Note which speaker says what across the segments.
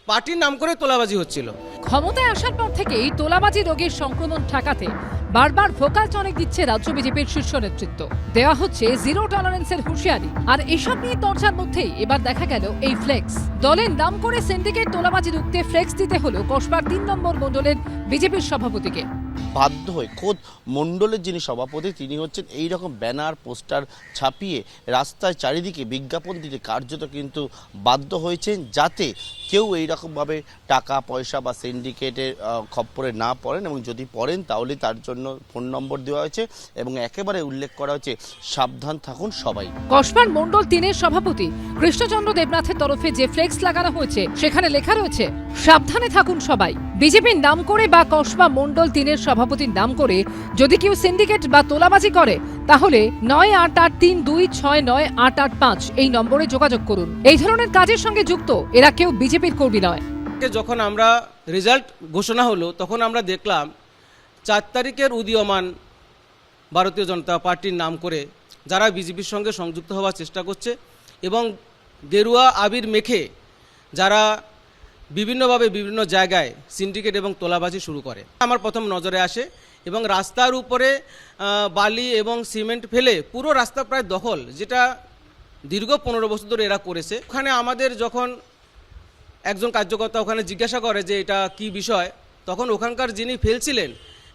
Speaker 1: পার্টির নাম করে তোলাবাজি হচ্ছিল।
Speaker 2: ক্ষমতায় আসার পর থেকেই তোলাবাজি রোগের সংক্রমণ ঠেকাতে বারবার ভোকাল টনিক দিচ্ছে রাজ্য বিজেপির শীর্ষ নেতৃত্ব। দেওয়া হচ্ছে জিরো টলারেন্সের হুঁশিয়ারি। আর এসব নিয়ে চর্চার মধ্যেই এবার দেখা গেল এই ফ্লেক্স। দলের নাম করে সিন্ডিকেট তোলাবাজি রুখতে ফ্লেক্স দিতে হলো কসবার ৩ নম্বর মণ্ডলের বিজেপির সভাপতিকে।
Speaker 3: বাধ্য হয়ে খোদ মণ্ডলের যিনি সভাপতি তিনি হচ্ছেন এই রকম ব্যানার পোস্টার ছাপিয়ে রাস্তায় চারিদিকে বিজ্ঞাপন দিতে কার্যত কিন্তু বাধ্য হয়েছেন, যাতে কেউ এই রকমভাবে টাকা পয়সা বা সিন্ডিকেটের খপ্পরে না পড়েন, এবং যদি পড়েন তাহলে তার জন্য ফোন নম্বর দেওয়া হয়েছে এবং একেবারে উল্লেখ করা হয়েছে সাবধান থাকুন সবাই।
Speaker 2: কসবার মণ্ডল ৩-এর সভাপতি কৃষ্ণচন্দ্র দেবনাথের তরফে যে ফ্লেক্স লাগানো হয়েছে সেখানে লেখা রয়েছে সাবধানে থাকুন সবাই। বিজেপির নাম করে বা কসবা মণ্ডল ৩-এর সভাপতির নাম করে যদি কেউ সিন্ডিকেট বা তোলাবাজি করে তাহলে 9883269885 এই নম্বরে যোগাযোগ করুন। এই ধরনের কাজের সঙ্গে যুক্ত এরা কেউ বিজেপির কর্মী নয়।
Speaker 1: যখন আমরা রেজাল্ট ঘোষণা হলো তখন আমরা দেখলাম 4 তারিখের উদীয়মান ভারতীয় জনতা পার্টির নাম করে যারা বিজেপির সঙ্গে সংযুক্ত হওয়ার চেষ্টা করছে এবং গেরুয়া আবির মেখে যারা বিভিন্নভাবে বিভিন্ন জায়গায় সিন্ডিকেট এবং তোলাবাজি শুরু করে আমার প্রথম নজরে আসে। এবং রাস্তার উপরে বালি এবং সিমেন্ট ফেলে পুরো রাস্তা প্রায় দখল, যেটা দীর্ঘ 15 বছর ধরে এরা করেছে। ওখানে আমাদের যখন একজন কার্যকর্তা ওখানে জিজ্ঞাসা করে যে এটা কি বিষয়, তখন ওখানকার যিনি ফেলছিলেন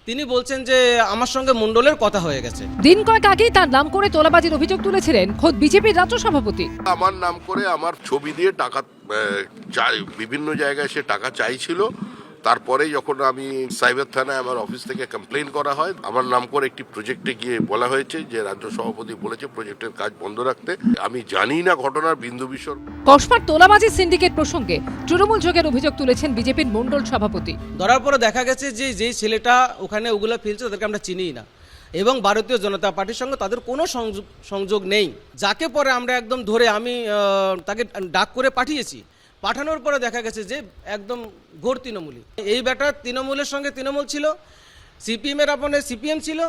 Speaker 1: তিনি বলছেন যে আমার সঙ্গে মণ্ডলের কথা হয়ে গেছে।
Speaker 2: দিন কয়েক আগেই তার নাম করে তোলাবাজির অভিযোগ তুলেছিলেন খোদ বিজেপির রাজ্য সভাপতি।
Speaker 4: আমার নাম করে আমার ছবি দিয়ে টাকা বিভিন্ন জায়গায় সে টাকা চাইছিল। তারপরে যখন আমি সাইবার থানায় আমার অফিস থেকে কমপ্লেন করা হয়, আমার নাম করে একটি প্রজেক্টে গিয়ে বলা হয়েছে যে রাজ্য সভাপতি বলেছে প্রজেক্টের কাজ বন্ধ রাখতে। আমি জানি না ঘটনার বিন্দু বিসর্গ।
Speaker 2: কসবার তোলাবাজি সিন্ডিকেট প্রসঙ্গে তৃণমূল যোগের অভিযোগ তুলেছেন বিজেপির মণ্ডল সভাপতি।
Speaker 1: ধরার পরে দেখা গেছে যে যেই ছেলেটা ওখানে ওগুলো ফেলছে তাদেরকে আমরা চিনিই না এবং ভারতীয় জনতা পার্টির সঙ্গে তাদের কোনো সংযোগ নেই। যাকে পরে আমরা একদম ধরে আমি তাকে ডাক করে পাঠিয়েছি। পাঠানোর পরে দেখা গেছে যে একদম ঘোর তৃণমূলী। এই ব্যাটা তৃণমূলের সঙ্গে তৃণমূল ছিল, সিপিএমের আপনে সিপিএম ছিল,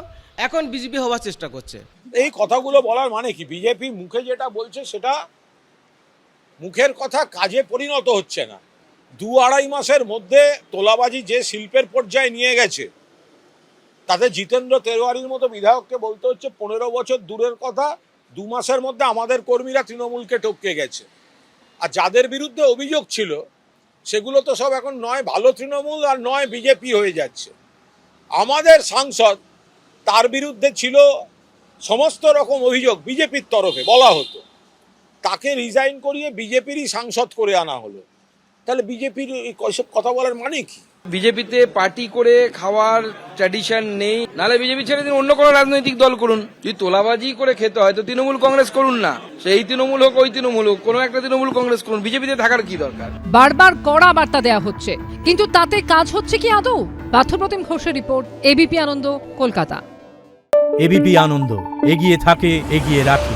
Speaker 1: এখন বিজেপি হওয়ার চেষ্টা করছে।
Speaker 5: এই কথাগুলো বলার মানে কি? বিজেপি মুখে যেটা বলছে সেটা মুখের কথা কাজে পরিণত হচ্ছে না। 2-2.5 মাসের মধ্যে তোলাবাজি যে শিল্পের পর্যায়ে নিয়ে গেছে, তাতে জিতেন্দ্র তেওয়ারির মতো বিধায়ককে বলতে হচ্ছে 15 বছর দূরের কথা, 2 মাসের মধ্যে আমাদের কর্মীরা তৃণমূলকে টপকে গেছে। আর যাদের বিরুদ্ধে অভিযোগ ছিল সেগুলো তো সব এখন নয় ভালো তৃণমূল আর নয় বিজেপি হয়ে যাচ্ছে। আমাদের সাংসদ, তার বিরুদ্ধে ছিল সমস্ত রকম অভিযোগ বিজেপির তরফে বলা হতো, তাকে রিজাইন করিয়ে বিজেপিরই সাংসদ করে আনা হলো। তাহলে বিজেপির এইসব কথা বলার মানে কি?
Speaker 6: বিজেপিতে পার্টি করে খাওয়ার ট্র্যাডিশন নেই, নাহলে বিজেপি ছেড়ে দিন অন্য কোনো রাজনৈতিক দল করুন। যদি তোলাবাজি করে খেতে হয় তো তৃণমূল কংগ্রেস করুন না, সেই তৃণমূল হোক ওই তৃণমূল হোক, কোনো একটা তৃণমূল কংগ্রেস করুন, বিজেপিতে থাকার কি দরকার?
Speaker 2: বারবার কড়া বার্তা দেওয়া হচ্ছে, কিন্তু তাতে কাজ হচ্ছে কি আদৌ? পার্থপ্রতিম ঘোষের রিপোর্ট, এবিপি আনন্দ, কলকাতা।
Speaker 7: এবিপি আনন্দ, এগিয়ে থাকে, এগিয়ে রাখে।